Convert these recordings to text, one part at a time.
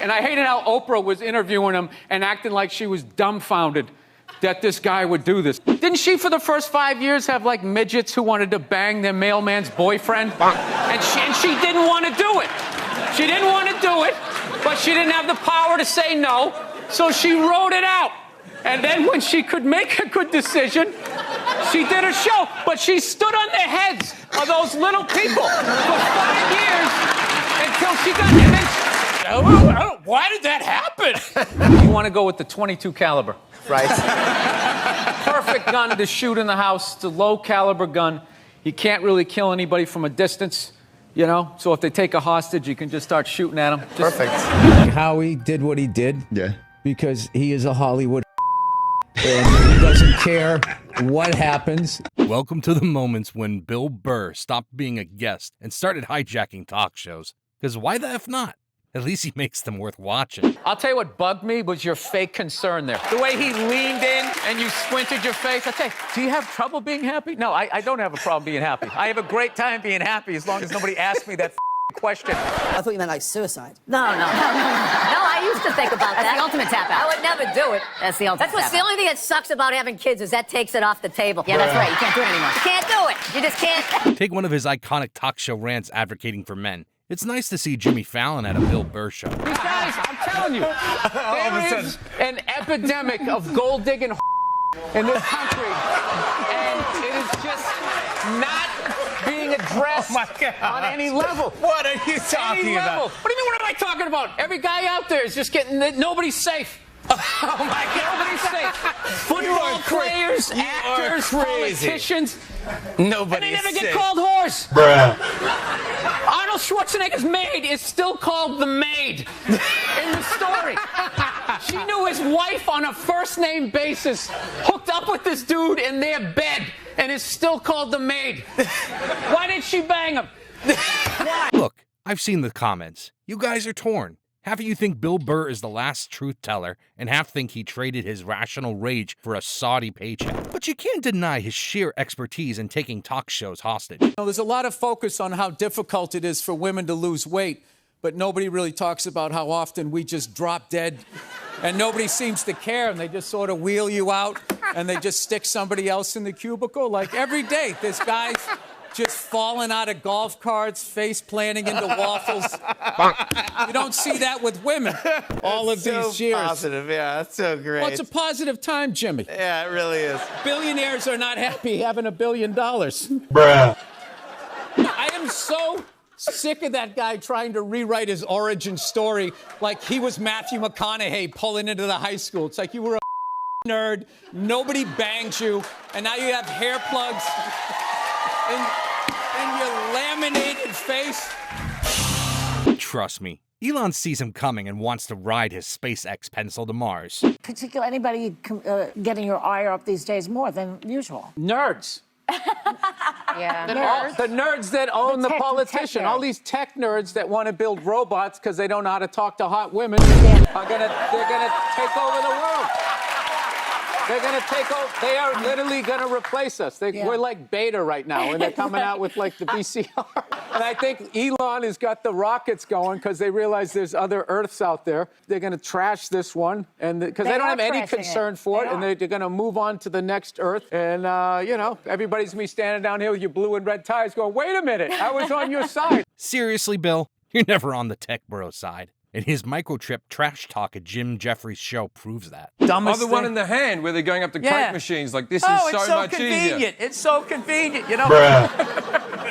And I hated how Oprah was interviewing him and acting like she was dumbfounded that this guy would do this. Didn't she, for the first 5 years, have like midgets who wanted to bang their mailman's boyfriend? And she didn't want to do it. She didn't want to do it, but she didn't have the power to say no, so she wrote it out. And then when she could make a good decision, she did a show. But she stood on the heads of those little people for 5 years until she got... Why did that happen? You want to go with the .22 caliber. Right. Perfect gun to shoot in the house. It's a low caliber gun. You can't really kill anybody from a distance, you know? So if they take a hostage, you can just start shooting at them. Perfect. Howie did what he did. Yeah. Because he is a Hollywood and he doesn't care what happens. Welcome to the moments when Bill Burr stopped being a guest and started hijacking talk shows. Because why the F not? At least he makes them worth watching. I'll tell you what bugged me was your fake concern there. The way he leaned in and you squinted your face. I tell you, do you have trouble being happy? No, I don't have a problem being happy. I have a great time being happy as long as nobody asks me that question. I thought you meant like suicide. No, I used to think about that. That's the ultimate tap out. I would never do it. That's the ultimate That's what's tap the out. only thing that sucks about having kids is that takes it off the table. Yeah, that's right. You can't do it anymore. You can't do it. You just can't. Take one of his iconic talk show rants advocating for men. It's nice to see Jimmy Fallon at a Bill Burr show. These guys, I'm telling you, there is an epidemic of gold digging in this country, and it is just not being addressed on any level. What are you talking about? What do you mean, what am I talking about? Every guy out there is just getting, nobody's safe. Oh my God. Nobody's safe. Football players, actors, politicians. Nobody And they never is get safe. called whores. Arnold Schwarzenegger's maid is still called the maid in the story. She knew his wife on a first-name basis, hooked up with this dude in their bed, and is still called the maid. Why did she bang him? Why? Look, I've seen the comments. You guys are torn. Half of you think Bill Burr is the last truth teller, and half think he traded his rational rage for a Saudi paycheck. But you can't deny his sheer expertise in taking talk shows hostage. You know, there's a lot of focus on how difficult it is for women to lose weight, but nobody really talks about how often we just drop dead and nobody seems to care, and they just sort of wheel you out and they just stick somebody else in the cubicle. Like every day, this guy's just falling out of golf carts, face planting into waffles. You don't see that with women all of these years. Positive, yeah, that's so great. Well, it's a positive time, Jimmy. Yeah, it really is. Billionaires are not happy having $1 billion. Bruh. I am so sick of that guy trying to rewrite his origin story like he was Matthew McConaughey pulling into the high school. It's like you were a nerd, nobody banged you, and now you have hair plugs in your laminated face. Trust me, Elon sees him coming and wants to ride his SpaceX pencil to Mars. Particularly anybody getting your ire up these days more than usual. Nerds. Yeah. The nerds that own the tech politician. nerds. All these tech nerds that want to build robots because they don't know how to talk to hot women they're gonna take over the world. They're gonna take over. They are literally gonna replace us. We're like beta right now, and they're coming out with like the VCR. And I think Elon has got the rockets going because they realize there's other Earths out there. They're gonna trash this one, and because they don't have any concern for it, and they're gonna move on to the next Earth. And you know, everybody's gonna be standing down here with your blue and red ties, going, "Wait a minute, I was on your side." Seriously, Bill? You're never on the tech bro side. And his microchip trash talk at Jim Jefferies' show proves that. The one in the hand where they're going up to crate machines. Like, this is so much easier. It's so convenient, you know?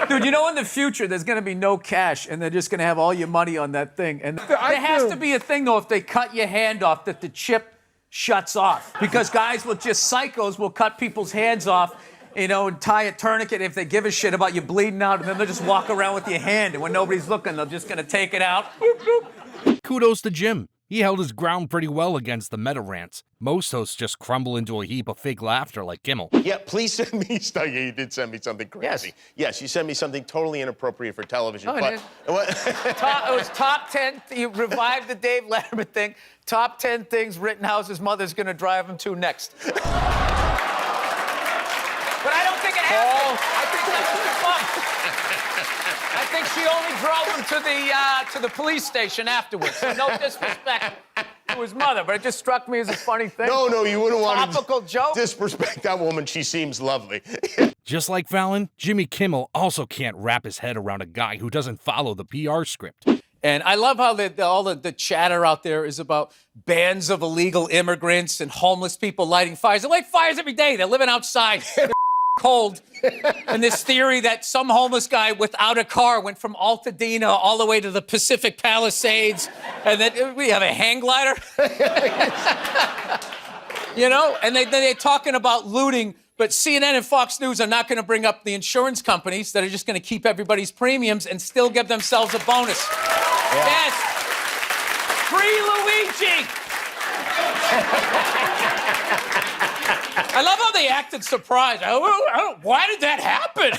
Dude, you know in the future there's going to be no cash and they're just going to have all your money on that thing. And there has to be a thing, though, if they cut your hand off, that the chip shuts off. Because guys psychos will cut people's hands off, you know, and tie a tourniquet if they give a shit about you bleeding out, and then they'll just walk around with your hand, and when nobody's looking, they're just going to take it out. Kudos to Jim. He held his ground pretty well against the meta rants. Most hosts just crumble into a heap of fake laughter like Kimmel. Yeah, please send me stuff. Yeah, you did send me something crazy. Yes, you sent me something totally inappropriate for television. It was top 10. You revived the Dave Letterman thing. Top 10 things Rittenhouse's mother's going to drive him to next. But I don't think it happened. I think that's too fun. I think she only drove him to the police station afterwards. So no disrespect to his mother, but it just struck me as a funny thing. No, you wouldn't want Topical joke. disrespect that woman. She seems lovely. Just like Fallon, Jimmy Kimmel also can't wrap his head around a guy who doesn't follow the PR script. And I love how all the chatter out there is about bands of illegal immigrants and homeless people lighting fires. They light fires every day. They're living outside. They're cold. And this theory that some homeless guy without a car went from Altadena all the way to the Pacific Palisades, and then we have a hang glider. You know? And they're talking about looting, but CNN and Fox News are not going to bring up the insurance companies that are just going to keep everybody's premiums and still give themselves a bonus. Yeah. Yes. Free Luigi. I love how they acted surprised. Why did that happen?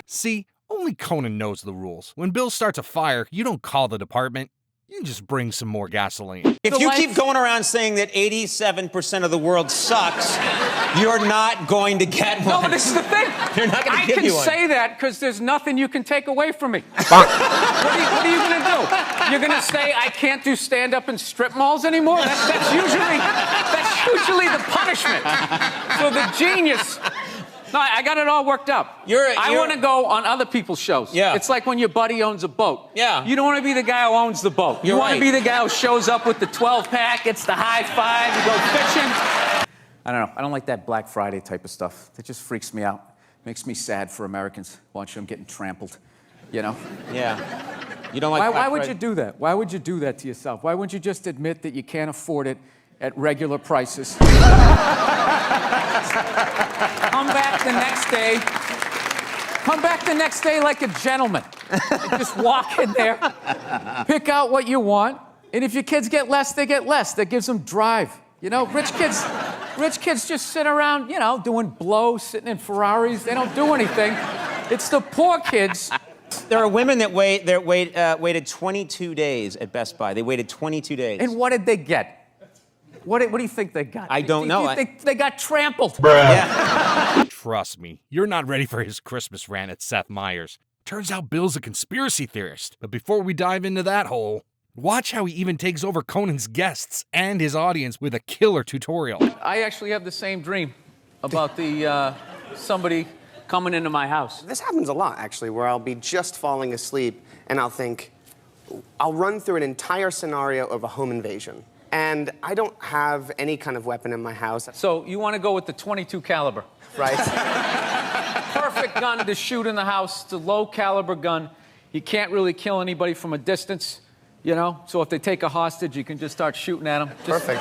See, only Conan knows the rules. When Bill starts a fire, you don't call the department. You just bring some more gasoline. If you keep going around saying that 87% of the world sucks, you're not going to get one. No, but this is the thing. They're not going to give you one. I can say that because there's nothing you can take away from me. What are you going to do? You're going to say I can't do stand-up in strip malls anymore? That's usually the punishment. So the genius... No, I got it all worked up. I want to go on other people's shows. Yeah. It's like when your buddy owns a boat. Yeah. You don't want to be the guy who owns the boat. You want to be the guy who shows up with the 12-pack, gets the high five, you go fishing. I don't know. I don't like that Black Friday type of stuff. That just freaks me out. Makes me sad for Americans watching them getting trampled. You know? Yeah. You don't like Why would you do that? Why would you do that to yourself? Why wouldn't you just admit that you can't afford it at regular prices? Come back the next day like a gentleman. And just walk in there, pick out what you want, and if your kids get less, they get less. That gives them drive. You know, rich kids just sit around, you know, doing blow, sitting in Ferraris. They don't do anything. It's the poor kids. There are women that waited 22 days at Best Buy. They waited 22 days. And what did they get? What do you think they got? I don't know. They got trampled. Yeah. Trust me, you're not ready for his Christmas rant at Seth Meyers. Turns out Bill's a conspiracy theorist. But before we dive into that hole, watch how he even takes over Conan's guests and his audience with a killer tutorial. I actually have the same dream about somebody coming into my house. This happens a lot, actually, where I'll be just falling asleep and I'll run through an entire scenario of a home invasion. And I don't have any kind of weapon in my house. So you want to go with the .22 caliber? Right. Perfect gun to shoot in the house. It's a low caliber gun. You can't really kill anybody from a distance, you know? So if they take a hostage, you can just start shooting at them. Perfect.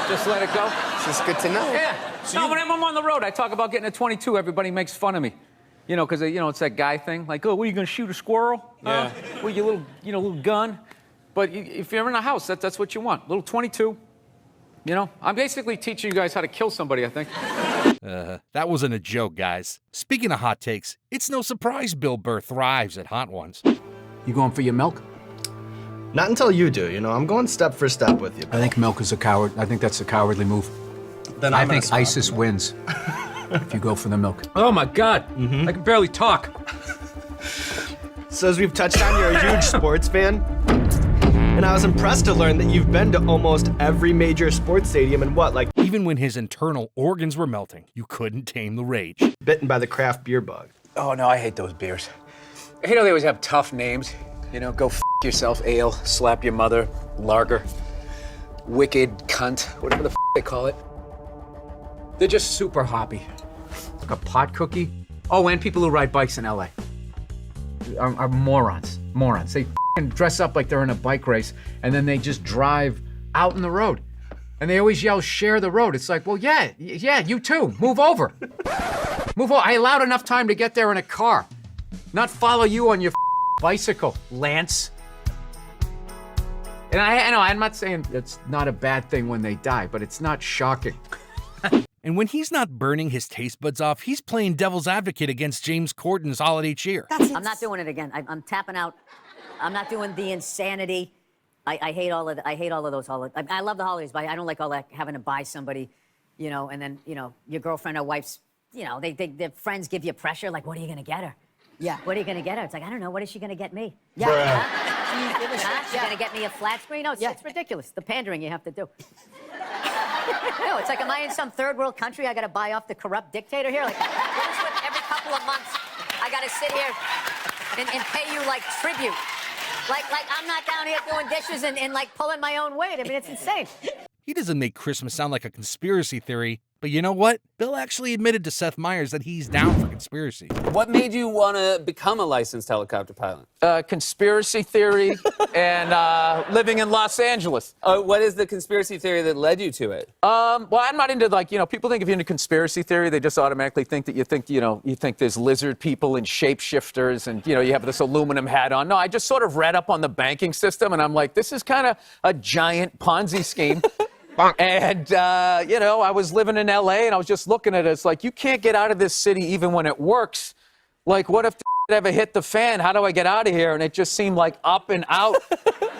Just let it go. This is good to know. Yeah. So when I'm on the road, I talk about getting a .22. Everybody makes fun of me. You know, because, you know, it's that guy thing. Like, oh, what, are you going to shoot a squirrel? Yeah. With your little gun? But if you're in a house, that's what you want. Little .22. You know, I'm basically teaching you guys how to kill somebody, I think. That wasn't a joke, guys. Speaking of hot takes, it's no surprise Bill Burr thrives at hot ones. You going for your milk? Not until you do, you know. I'm going step for step with you. I think milk is a coward. I think that's a cowardly move. Then I think ISIS wins if you go for the milk. Oh my God, I can barely talk. So as we've touched on, you're a huge sports fan. And I was impressed to learn that you've been to almost every major sports stadium and Even when his internal organs were melting, you couldn't tame the rage. Bitten by the craft beer bug. Oh, no, I hate those beers. I hate how they always have tough names. You know, go f yourself, ale, slap your mother, lager, wicked, cunt, whatever the f they call it. They're just super hoppy. Like a pot cookie. Oh, and people who ride bikes in LA are morons. Morons. They dress up like they're in a bike race, and then they just drive out in the road. And they always yell, share the road. It's like, well, yeah, you too. Move over. Move over. I allowed enough time to get there in a car, not follow you on your bicycle, Lance. And I know, I'm not saying it's not a bad thing when they die, but it's not shocking. And when he's not burning his taste buds off, he's playing devil's advocate against James Corden's holiday cheer. I'm not doing it again. I'm tapping out. I'm not doing the insanity. I hate all of those holidays. I love the holidays, but I don't like all that having to buy somebody, you know, and then, you know, your girlfriend or wife's, you know, their friends give you pressure, like, what are you gonna get her? Yeah. What are you going to get her? It's like, I don't know. What is she going to get me? Yeah. She's going to get me a flat screen? No, it's ridiculous. The pandering you have to do. No, it's like, am I in some third world country? I got to buy off the corrupt dictator here? Like, what is with every couple of months I got to sit here and pay you, like, tribute? Like I'm not down here doing dishes and like, pulling my own weight. I mean, it's insane. He doesn't make Christmas sound like a conspiracy theory, but you know what? Bill actually admitted to Seth Meyers that he's down for conspiracy. What made you want to become a licensed helicopter pilot? Conspiracy theory and living in Los Angeles. What is the conspiracy theory that led you to it? Well, I'm not into, like, people think if you're into conspiracy theory, they just automatically think that you think there's lizard people and shapeshifters and, you have this aluminum hat on. No, I just sort of read up on the banking system and I'm like, this is kind of a giant Ponzi scheme. And, I was living in L.A. and I was just looking at it. It's like, you can't get out of this city even when it works. Like, what if the ever hit the fan? How do I get out of here? And it just seemed like up and out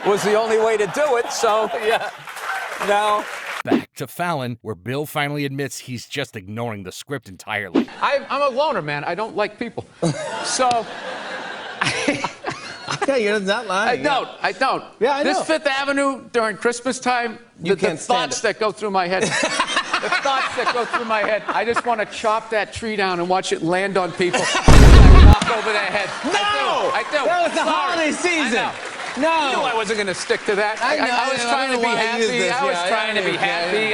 was the only way to do it. So, yeah. Now, back to Fallon, where Bill finally admits he's just ignoring the script entirely. I'm a loner, man. I don't like people. So... Yeah, you're not lying. I don't. Yeah, I know. This Fifth Avenue during Christmas time, the thoughts that go through my head. The thoughts that go through my head. I just want to chop that tree down and watch it land on people and walk over their head. No! I do. That was the holiday season. No. I knew I wasn't going to stick to that. I was trying to be happy. I was trying to be happy.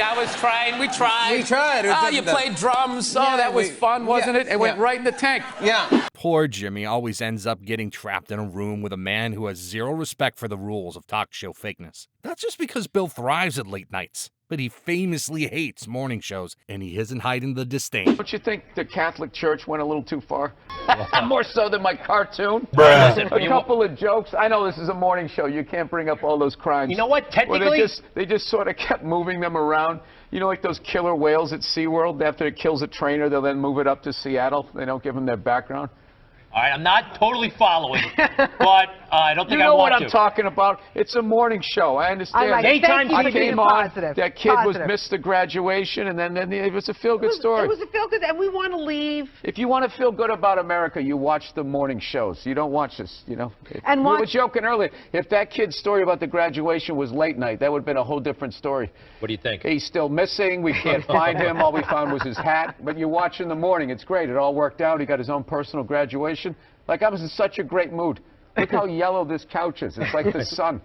We tried. We tried. Oh, you played drums. Oh, that was fun, wasn't it? It went right in the tank. Yeah. Poor Jimmy always ends up getting trapped in a room with a man who has zero respect for the rules of talk show fakeness. That's just because Bill thrives at late nights, but he famously hates morning shows, and he isn't hiding the disdain. Don't you think the Catholic Church went a little too far? More so than my cartoon. Bruh. A couple of jokes. I know this is a morning show. You can't bring up all those crimes. You know what? Technically, they just sort of kept moving them around. Like those killer whales at SeaWorld. After it kills a trainer, they'll then move it up to Seattle. They don't give them their background. all right, I'm not totally following, but I don't think I want to. You know what I'm talking about? It's a morning show. I understand. Like, daytime I came on. That kid missed the graduation, and then it was a feel-good story. It was a feel-good, and we want to leave. If you want to feel good about America, you watch the morning shows. You don't watch this, We were joking earlier. If that kid's story about the graduation was late night, that would have been a whole different story. What do you think? He's still missing. We can't find him. All we found was his hat. But you watch in the morning. It's great. It all worked out. He got his own personal graduation. Like, I was in such a great mood. Look how yellow this couch is. It's like the sun.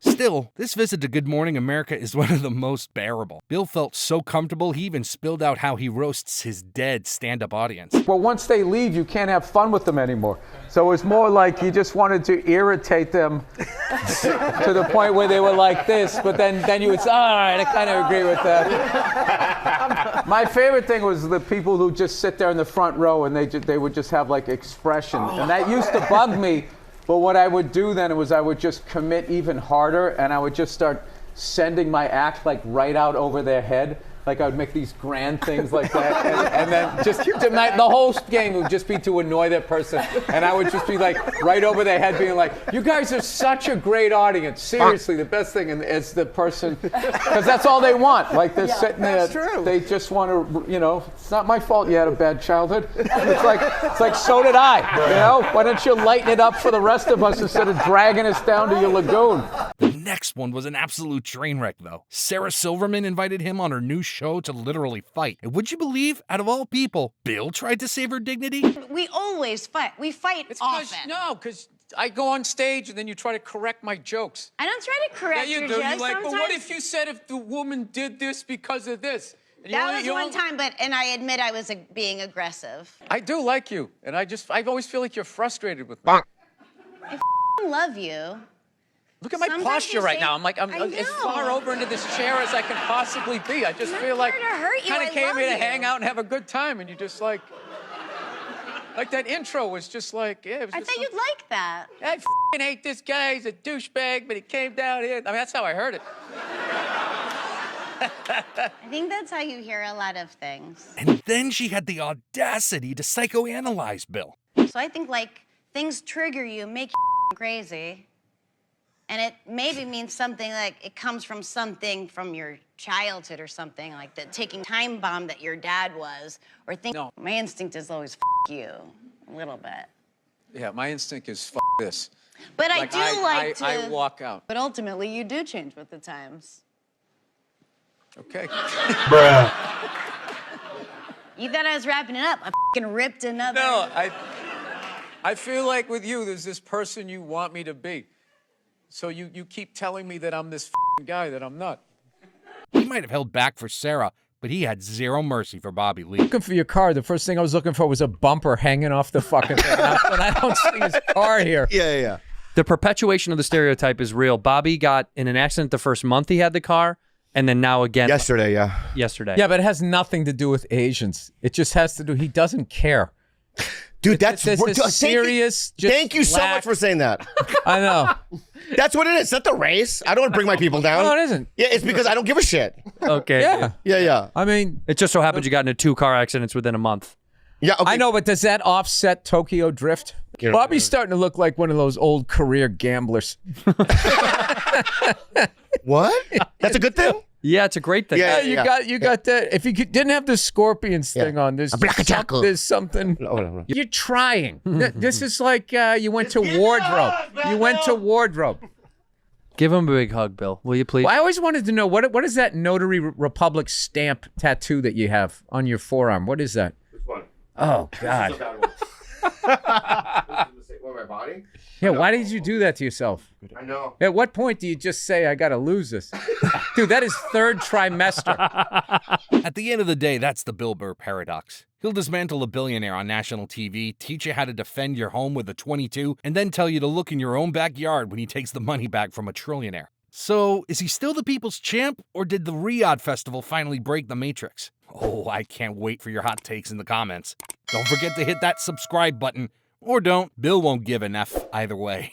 Still, this visit to Good Morning America is one of the most bearable. Bill felt so comfortable, he even spilled out how he roasts his dead stand-up audience. Well, once they leave, you can't have fun with them anymore. So it was more like you just wanted to irritate them to the point where they were like this, but then you would say, all right, I kind of agree with that. My favorite thing was the people who just sit there in the front row and they would just have like expression. And that used to bug me. But what I would do then was I would just commit even harder, and I would just start sending my act like right out over their head. Like I would make these grand things like that, and then just tonight the whole game would just be to annoy that person, and I would just be like right over their head, being like, "You guys are such a great audience. Seriously, the best thing is the person, because that's all they want. Like they're sitting there, they just want to, It's not my fault you had a bad childhood. It's like so did I. Why don't you lighten it up for the rest of us instead of dragging us down to your lagoon?" The next one was an absolute train wreck, though. Sarah Silverman invited him on her new show to literally fight. And would you believe, out of all people, Bill tried to save her dignity? We always fight. We fight often. Because I go on stage and then you try to correct my jokes. I don't try to correct your jokes. You're like, sometimes. but what if you said if the woman did this because of this? That was one time, and I admit I was being aggressive. I do like you, and I always feel like you're frustrated with me. I love you. Look at my posture right now. I'm as far over into this chair as I can possibly be. I just feel like I kind of came here to hang out and have a good time, and you just like that intro was just like, yeah. It was I thought you'd like that. I f***ing hate this guy. He's a douchebag, but he came down here. I mean, that's how I heard it. I think that's how you hear a lot of things. And then she had the audacity to psychoanalyze Bill. So I think things trigger you, make you crazy. And it maybe means something like it comes from something from your childhood or something, like the taking time bomb that your dad was, or think. No. My instinct is always you, a little bit. Yeah, my instinct is this. But Like, I do like to. I walk out. But ultimately, you do change with the times. Okay. You thought I was wrapping it up. I f***ing ripped another. No, I feel like with you, there's this person you want me to be. So you keep telling me that I'm this guy that I'm not. He might have held back for Sarah, but he had zero mercy for Bobby Lee. Looking for your car, the first thing I was looking for was a bumper hanging off the fucking thing. And I don't see his car here. Yeah. The perpetuation of the stereotype is real. Bobby got in an accident the first month he had the car, and then now again. Yesterday, yeah. Yesterday. Yeah, but it has nothing to do with Asians. It just has to do, he doesn't care. Dude, that's serious. Thank you so much for saying that. I know. That's what it is. It's not the race. I don't want to bring my people down. No, it isn't. Yeah, it's because I don't give a shit. Okay. Yeah. I mean, it just so happened you got into 2 car accidents within a month. Yeah, okay. I know, but does that offset Tokyo Drift? Bobby's starting to look like one of those old career gamblers. What? That's a good thing? Yeah, it's a great thing. Yeah, you got that. If you didn't have the Scorpions thing on, there's something. No. You're trying. This is like you went to wardrobe. You went to wardrobe. Give him a big hug, Bill. Will you please? Well, I always wanted to know, what is that Notary Republic stamp tattoo that you have on your forearm? What is that? Which one? Oh, God. What, my body? Yeah, why did you do that to yourself? I know. At what point do you just say, I got to lose this? Dude, that is 3rd trimester. At the end of the day, that's the Bill Burr paradox. He'll dismantle a billionaire on national TV, teach you how to defend your home with a .22, and then tell you to look in your own backyard when he takes the money back from a trillionaire. So, is he still the people's champ, or did the Riyadh Festival finally break the Matrix? Oh, I can't wait for your hot takes in the comments. Don't forget to hit that subscribe button. Or don't. Bill won't give an F either way.